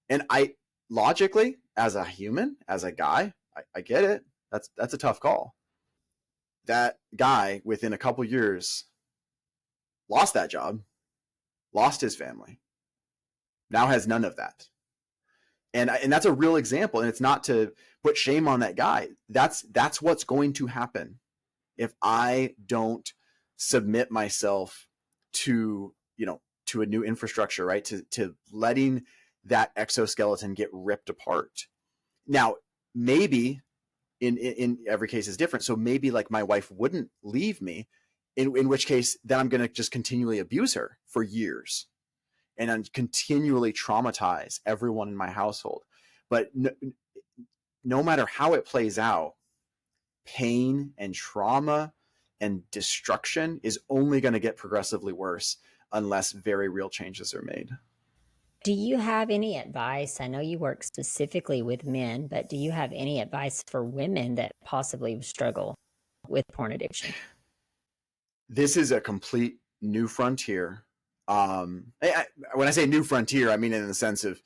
And I, logically, as a human, as a guy, I get it. That's a tough call. That guy, within a couple years, lost that job, lost his family, now has none of that. And that's a real example. And it's not to put shame on that guy. That's what's going to happen if I don't submit myself to, you know, to a new infrastructure, right? To letting that exoskeleton get ripped apart. Now, maybe in every case is different. So maybe, like, my wife wouldn't leave me, in which case then I'm going to just continually abuse her for years and then continually traumatize everyone in my household. But no matter how it plays out, pain and trauma and destruction is only going to get progressively worse unless very real changes are made. Do you have any advice? I know you work specifically with men, but do you have any advice for women that possibly struggle with porn addiction? This is a complete new frontier. When I say new frontier, I mean in the sense of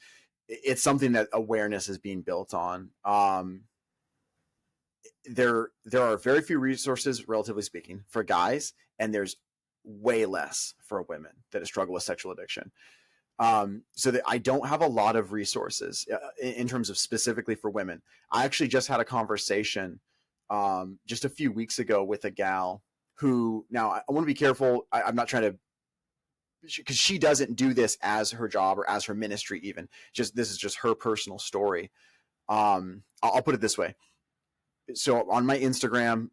it's something that awareness is being built on. There are very few resources, relatively speaking, for guys, and there's way less for women that struggle with sexual addiction. So that I don't have a lot of resources in terms of specifically for women. I actually just had a conversation just a few weeks ago with a gal who, now I want to be careful. I'm not trying to, because she doesn't do this as her job or as her ministry even. This is just her personal story. I'll put it this way. So on my Instagram,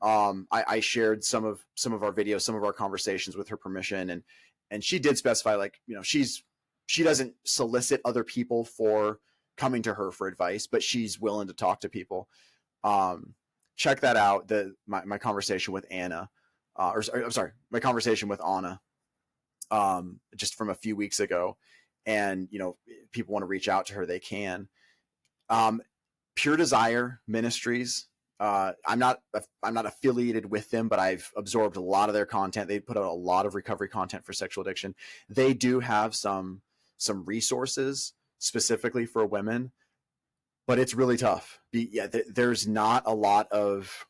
I shared some of our videos, some of our conversations with her permission, and she did specify, like, you know, she doesn't solicit other people for coming to her for advice, but she's willing to talk to people. Check that out. My conversation with Anna, my conversation with Anna, just from a few weeks ago. And, you know, if people want to reach out to her, they can. Pure Desire Ministries. I'm not affiliated with them, but I've absorbed a lot of their content. They put out a lot of recovery content for sexual addiction. They do have some resources, specifically for women, but it's really tough. There's not a lot of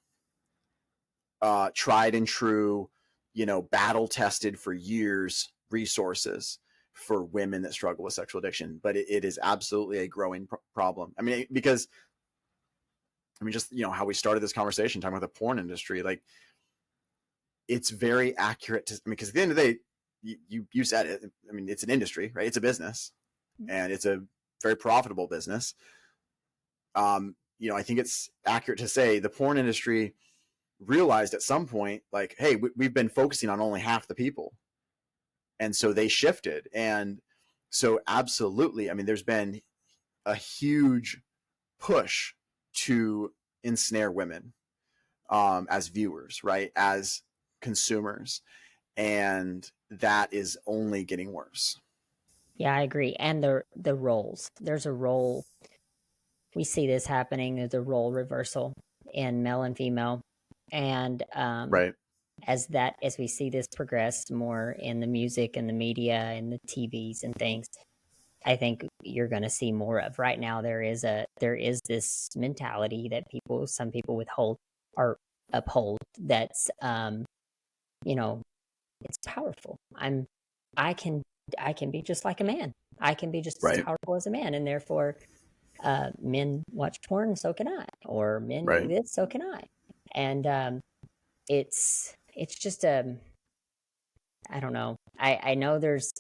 tried and true, battle tested for years resources for women that struggle with sexual addiction. But it is absolutely a growing problem. I mean, because just how we started this conversation talking about the porn industry, like it's very accurate to, because at the end of the day, you said it. I mean, it's an industry, right? It's a business, and it's a very profitable business. I think it's accurate to say the porn industry realized at some point, like, hey, we've been focusing on only half the people. And so they shifted. And so absolutely, I mean, there's been a huge push to ensnare women as viewers, right? As consumers. And that is only getting worse. Yeah, I agree. And the roles. There's a role. We see this happening. There's a role reversal in male and female. And right. as we see this progress more in the music and the media and the TVs and things, I think you're going to see more of. Right now, there is this mentality that some people uphold. That's it's powerful. I can be just like a man. I can be just as powerful as a man, and therefore, men watch porn, so can I. Or men do this, so can I. And it's just I don't know. I know there's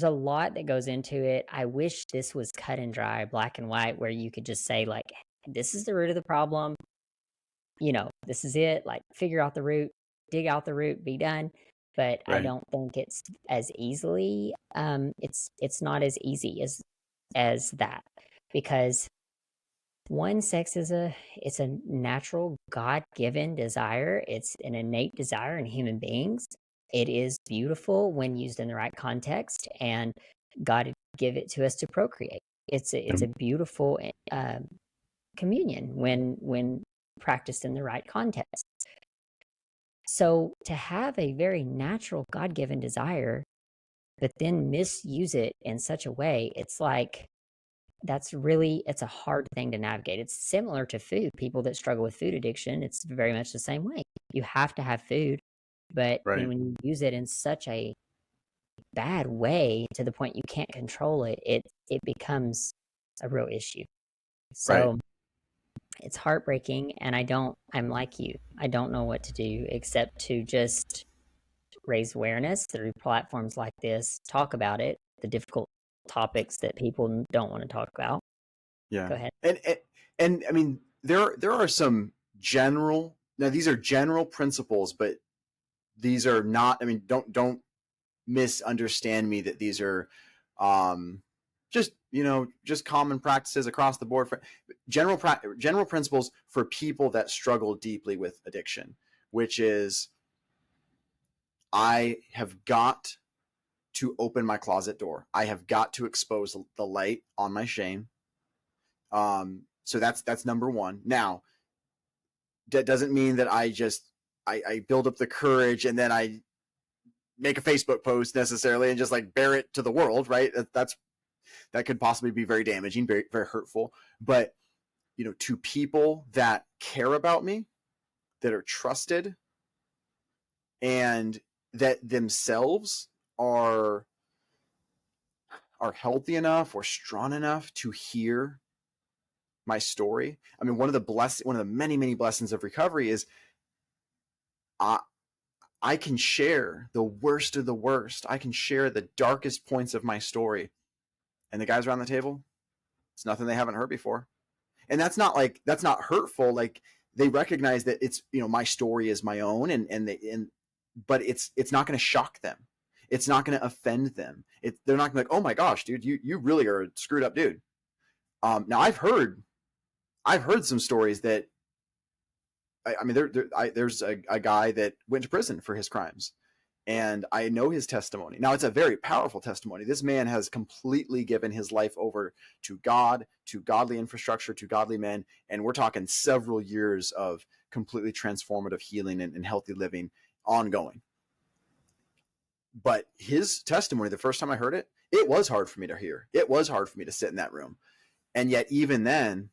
a lot that goes into it. I wish this was cut and dry, black and white, where you could just say, like, this is the root of the problem. This is it. Like, figure out the root, dig out the root, be done. But I don't think it's as easily. It's not as easy as that, because one, sex it's a natural, God-given desire. It's an innate desire in human beings. It is beautiful when used in the right context, and God give it to us to procreate. It's a beautiful communion when practiced in the right context. So to have a very natural, God-given desire, but then misuse it in such a way, it's like, it's a hard thing to navigate. It's similar to food. People that struggle with food addiction, it's very much the same way. You have to have food, but when you use it in such a bad way to the point you can't control it, it becomes a real issue. So it's heartbreaking, and I'm like you. I don't know what to do except to just raise awareness through platforms like this, talk about it, the difficult topics that people don't want to talk about. Yeah. Go ahead. And I mean, there are some these are general principles, but these are not, I mean, don't misunderstand me that these are just common practices across the board for general principles for people that struggle deeply with addiction, which is, I have got to open my closet door. I have got to expose the light on my shame. So that's number one. Now, that doesn't mean that I build up the courage and then I make a Facebook post necessarily and just like bear it to the world, right? That could possibly be very damaging, very, very hurtful. But, to people that care about me, that are trusted, and that themselves are healthy enough or strong enough to hear my story. I mean, one of the many, many blessings of recovery is I can share the worst of the worst. I can share the darkest points of my story. And the guys around the table, it's nothing they haven't heard before. And that's not hurtful. Like, they recognize that it's, my story is my own, but it's not going to shock them. It's not going to offend them. They're not going to be like, oh my gosh, dude, you really are a screwed up dude. Now I've heard some stories that, I mean, there's a guy that went to prison for his crimes, and I know his testimony. Now, it's a very powerful testimony. This man has completely given his life over to God, to godly infrastructure, to godly men, and we're talking several years of completely transformative healing and healthy living ongoing. But his testimony, the first time I heard it, it was hard for me to hear. It was hard for me to sit in that room. And yet even then,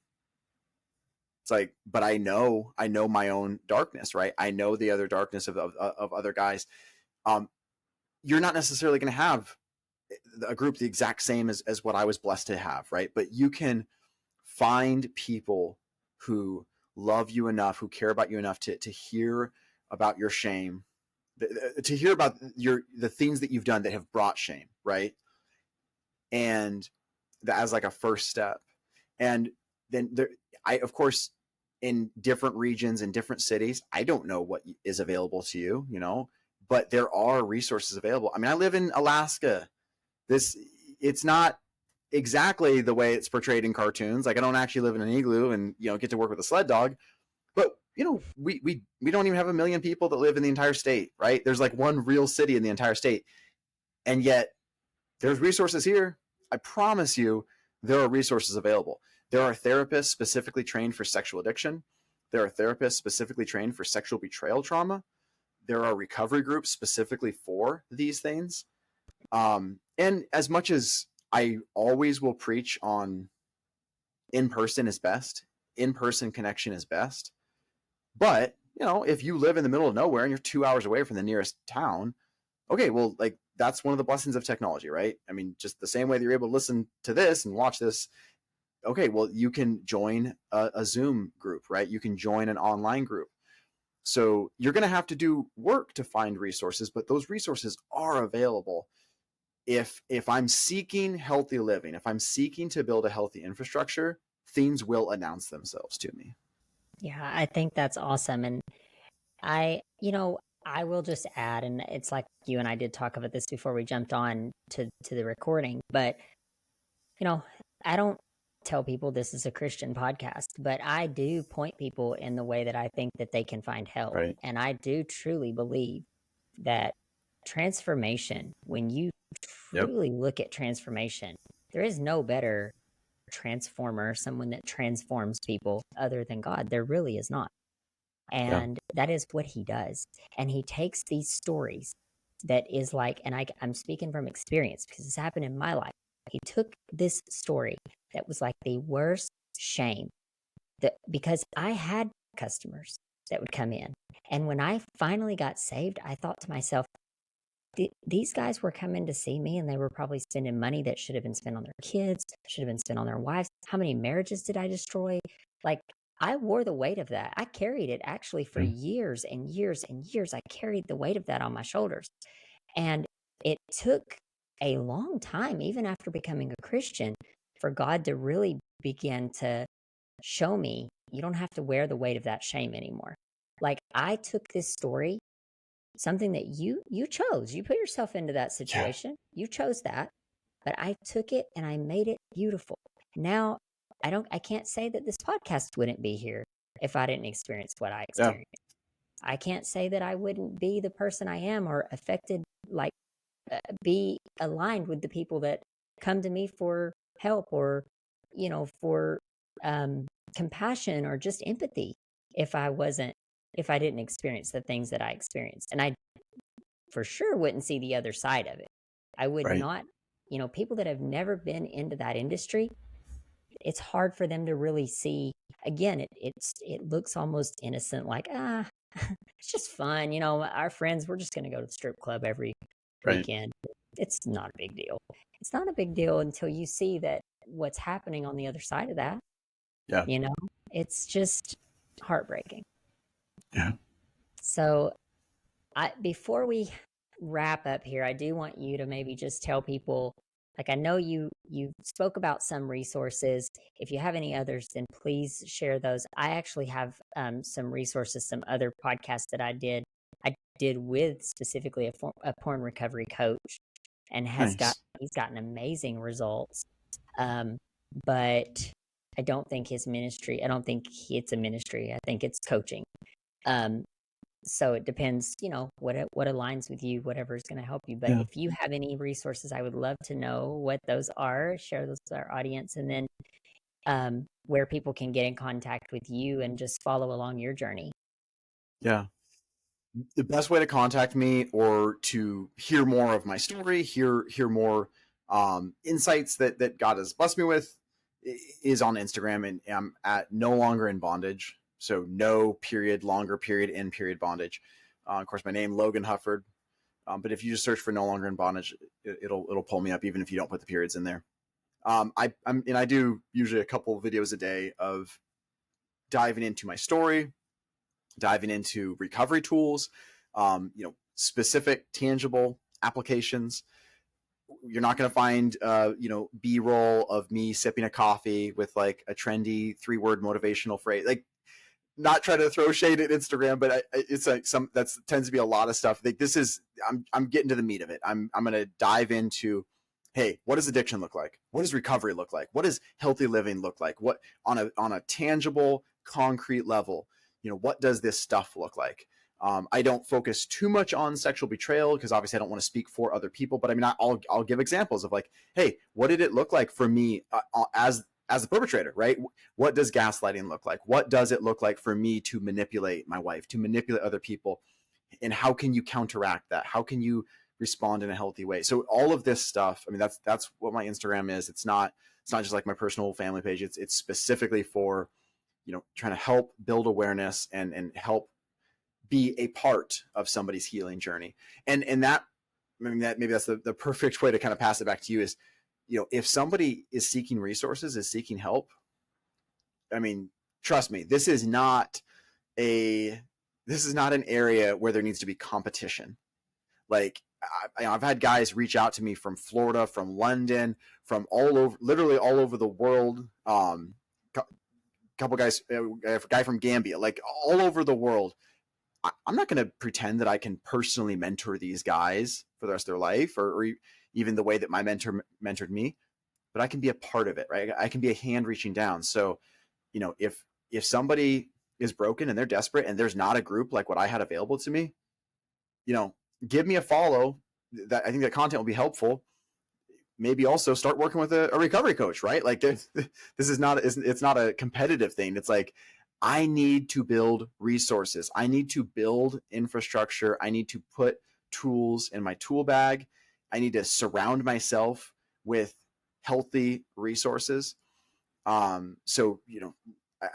it's like, but I know my own darkness, right? I know the other darkness of other guys. You're not necessarily going to have a group the exact same as what I was blessed to have, right? But you can find people who love you enough, who care about you enough to hear about your shame, to hear about the things that you've done that have brought shame, right? And that as like a first step. And then of course, in different regions and different cities, I don't know what is available to you, but there are resources available. I mean, I live in Alaska. It's not exactly the way it's portrayed in cartoons. Like, I don't actually live in an igloo and get to work with a sled dog, but we don't even have 1 million people that live in the entire state, right? There's like one real city in the entire state, and yet there's resources here. I promise you, there are resources available. There are therapists specifically trained for sexual addiction. There are therapists specifically trained for sexual betrayal trauma. There are recovery groups specifically for these things. And as much as I always will preach on in-person is best, in-person connection is best. But, if you live in the middle of nowhere and you're 2 hours away from the nearest town, okay, well, like, that's one of the blessings of technology, right? I mean, just the same way that you're able to listen to this and watch this. Okay, well, you can join a Zoom group, right? You can join an online group. So you're going to have to do work to find resources, but those resources are available. If I'm seeking healthy living, if I'm seeking to build a healthy infrastructure, things will announce themselves to me. Yeah, I think that's awesome. And I will just add, and it's like you and I did talk about this before we jumped on to the recording, but I don't tell people this is a Christian podcast, but I do point people in the way that I think that they can find help. Right. And I do truly believe that transformation, when you truly look at transformation, there is no better transformer, someone that transforms people other than God. There really is not. And that is what he does. And he takes these stories that is like, and I'm speaking from experience because it's happened in my life. He took this story that was like the worst shame because I had customers that would come in. And when I finally got saved, I thought to myself, these guys were coming to see me and they were probably spending money that should have been spent on their kids, should have been spent on their wives. How many marriages did I destroy? Like, I wore the weight of that. I carried it actually for years and years and years. I carried the weight of that on my shoulders. And it took a long time, even after becoming a Christian, for God to really begin to show me, you don't have to wear the weight of that shame anymore. Like, I took this story, something that you chose. You put yourself into that situation. You chose that. But I took it and I made it beautiful. Now, I can't say that this podcast wouldn't be here if I didn't experience what I experienced. I can't say that I wouldn't be the person I am or affected, like be aligned with the people that come to me for help or, for compassion or just empathy if I didn't experience the things that I experienced. And I for sure wouldn't see the other side of it. I would not, people that have never been into that industry, it's hard for them to really see. Again, it looks almost innocent, like, it's just fun. Our friends, we're just going to go to the strip club every weekend. It's not a big deal. It's not a big deal until you see that what's happening on the other side of that. Yeah. It's just heartbreaking. Yeah. So before we wrap up here, I do want you to maybe just tell people, like, I know you spoke about some resources. If you have any others, then please share those. I actually have some resources, some other podcasts that I did with specifically a porn recovery coach, and he's gotten amazing results. But I don't think it's a ministry. I think it's coaching. So it depends, what aligns with you, whatever is going to help you. But if you have any resources, I would love to know what those are. Share those with our audience, and then where people can get in contact with you and just follow along your journey. Yeah. The best way to contact me or to hear more of my story, hear more Insights that God has blessed me with is on Instagram, and I'm at No Longer in Bondage. So no period, longer period, in period bondage. Of course, my name, Logan Hufford. But if you just search for No Longer in Bondage, it'll pull me up, even if you don't put the periods in there. I do usually a couple of videos a day of diving into my story, diving into recovery tools, specific tangible applications. You're not going to find, B-roll of me sipping a coffee with like a trendy 3-word motivational phrase. Like, not trying to throw shade at Instagram, but it's like that tends to be a lot of stuff. Like, this is, I'm getting to the meat of it. I'm going to dive into, hey, what does addiction look like? What does recovery look like? What does healthy living look like? What on a tangible, concrete level, what does this stuff look like? I don't focus too much on sexual betrayal because obviously I don't want to speak for other people, but I mean, I'll give examples of like, hey, what did it look like for me as the perpetrator, right? What does gaslighting look like? What does it look like for me to manipulate my wife, to manipulate other people? And how can you counteract that? How can you respond in a healthy way? So all of this stuff, I mean, that's what my Instagram is. It's not just like my personal family page. It's specifically for, trying to help build awareness and help be a part of somebody's healing journey. And that, I mean, that maybe that's the perfect way to kind of pass it back to you is, if somebody is seeking resources, is seeking help, I mean, trust me, this is not an area where there needs to be competition. Like, I've had guys reach out to me from Florida, from London, from literally all over the world. Couple guys, a guy from Gambia, like all over the world. I'm not going to pretend that I can personally mentor these guys for the rest of their life, or even the way that my mentor mentored me, but I can be a part of it, right? I can be a hand reaching down. So, if somebody is broken and they're desperate and there's not a group like what I had available to me, give me a follow. That I think that content will be helpful. Maybe also start working with a recovery coach, right? Like, this is not, it's not a competitive thing. It's like, I need to build resources. I need to build infrastructure. I need to put tools in my tool bag. I need to surround myself with healthy resources. So,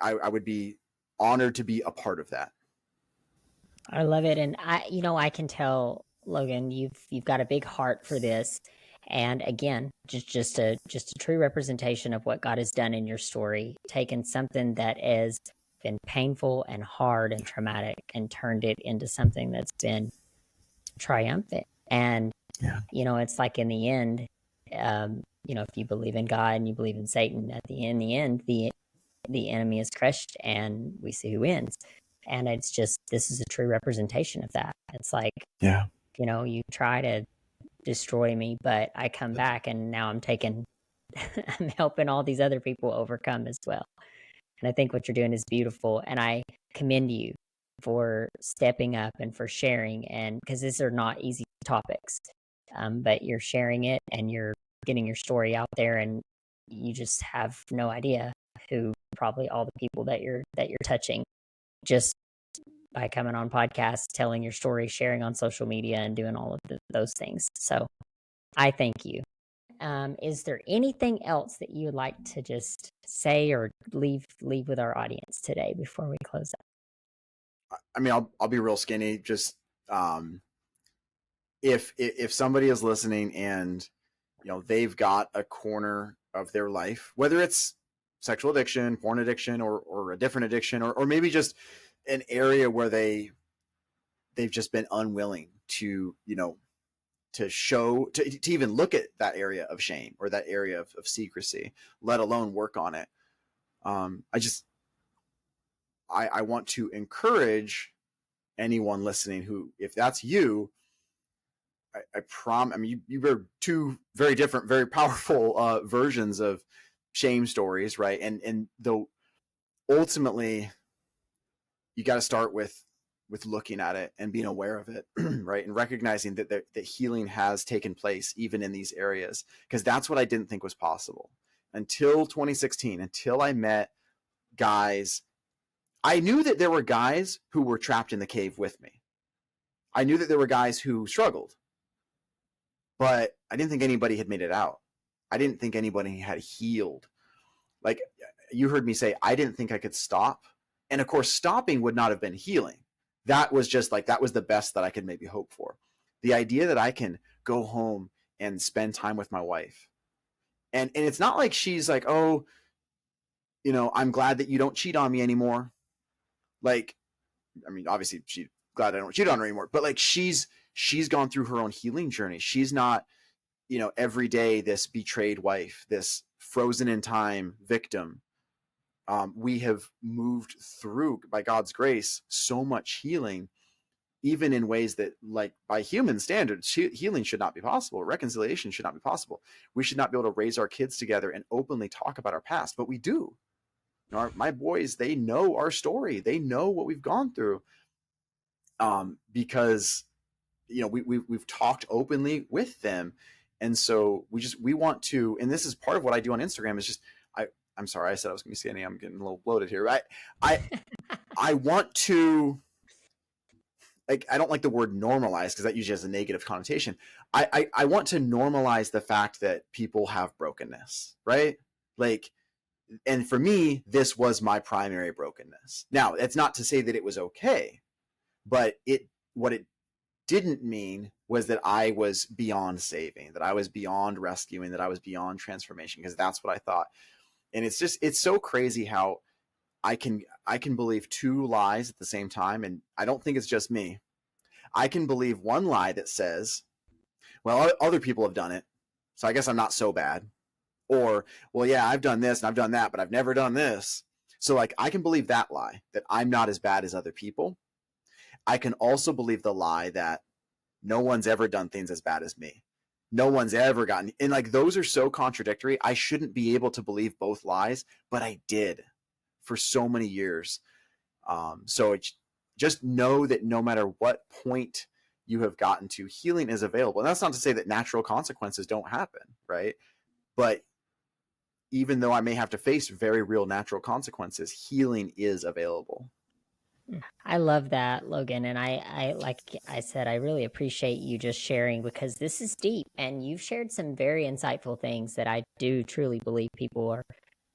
I would be honored to be a part of that. I love it. And I can tell, Logan, you've got a big heart for this. And again, just a true representation of what God has done in your story, taken something that has been painful and hard and traumatic and turned it into something that's been triumphant. And, yeah, it's like in the end, if you believe in God and you believe in Satan, at the end, the enemy is crushed and we see who wins. And it's just, this is a true representation of that. It's like, yeah, you try to destroy me, but I come back and now I'm helping all these other people overcome as well. And I think what you're doing is beautiful. And I commend you for stepping up and for sharing, and because these are not easy topics, but you're sharing it and you're getting your story out there, and you just have no idea who probably all the people that you're touching just by coming on podcasts, telling your story, sharing on social media, and doing all of those things. So I thank you. Is there anything else that you would like to just say or leave with our audience today before we close up? I mean, I'll be real skinny. Just if somebody is listening and they've got a corner of their life, whether it's sexual addiction, porn addiction, or a different addiction, or maybe just an area where they've just been unwilling to to even look at that area of shame or that area of secrecy, let alone work on it. I want to encourage anyone listening who, if that's you, I mean, you were two very different, very powerful versions of shame stories, right? And though ultimately you got to start with looking at it and being aware of it, right? And recognizing that healing has taken place even in these areas, because that's what I didn't think was possible until 2016, until I met guys. I knew that there were guys who were trapped in the cave with me. I knew that there were guys who struggled, but I didn't think anybody had made it out. I didn't think anybody had healed. Like you heard me say, I didn't think I could stop. And of course, stopping would not have been healing. That was just like, that was the best that I could maybe hope for. The idea that I can go home and spend time with my wife. And it's not like she's like, oh, I'm glad that you don't cheat on me anymore. Like, I mean, obviously she's glad I don't cheat on her anymore, but like she's gone through her own healing journey. She's not, every day this betrayed wife, this frozen in time victim. We have moved through, by God's grace, so much healing, even in ways that, like, by human standards, healing should not be possible. Reconciliation should not be possible. We should not be able to raise our kids together and openly talk about our past, but we do. My boys, they know our story. They know what we've gone through, because we've talked openly with them. And so we want to, and this is part of what I do on Instagram, is just, I'm sorry, I said I was going to be skinny. I'm getting a little bloated here. I want to, like, I don't like the word normalize because that usually has a negative connotation. I want to normalize the fact that people have brokenness, right? Like, and for me, this was my primary brokenness. Now, it's not to say that it was okay, but what it didn't mean was that I was beyond saving, that I was beyond rescuing, that I was beyond transformation, because that's what I thought. And it's so crazy how I can believe two lies at the same time. And I don't think it's just me. I can believe one lie that says, well, other people have done it, so I guess I'm not so bad. Or, well, yeah, I've done this and I've done that, but I've never done this. So like, I can believe that lie, that I'm not as bad as other people. I can also believe the lie that no one's ever done things as bad as me. No one's ever gotten, and like, those are so contradictory. I shouldn't be able to believe both lies, but I did for so many years. So just know that no matter what point you have gotten to, healing is available. And that's not to say that natural consequences don't happen, right? But even though I may have to face very real natural consequences, healing is available. I love that, Logan. And I like I said, I really appreciate you just sharing, because this is deep and you've shared some very insightful things that I do truly believe people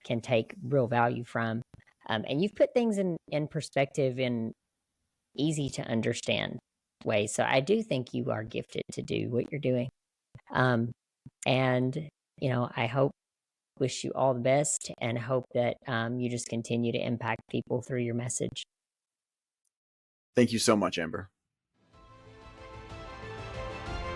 can take real value from. And you've put things in perspective in easy to understand ways. So I do think you are gifted to do what you're doing. And, I wish you all the best, and hope that you just continue to impact people through your message. Thank you so much, Amber.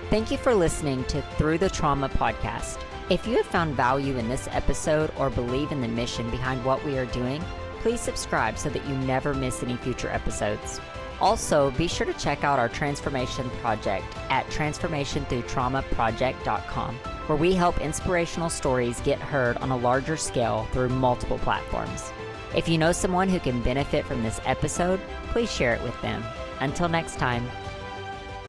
Thank you for listening to Through the Trauma podcast. If you have found value in this episode or believe in the mission behind what we are doing, please subscribe so that you never miss any future episodes. Also, be sure to check out our transformation project at transformationthroughtraumaproject.com, where we help inspirational stories get heard on a larger scale through multiple platforms. If you know someone who can benefit from this episode, please share it with them. Until next time.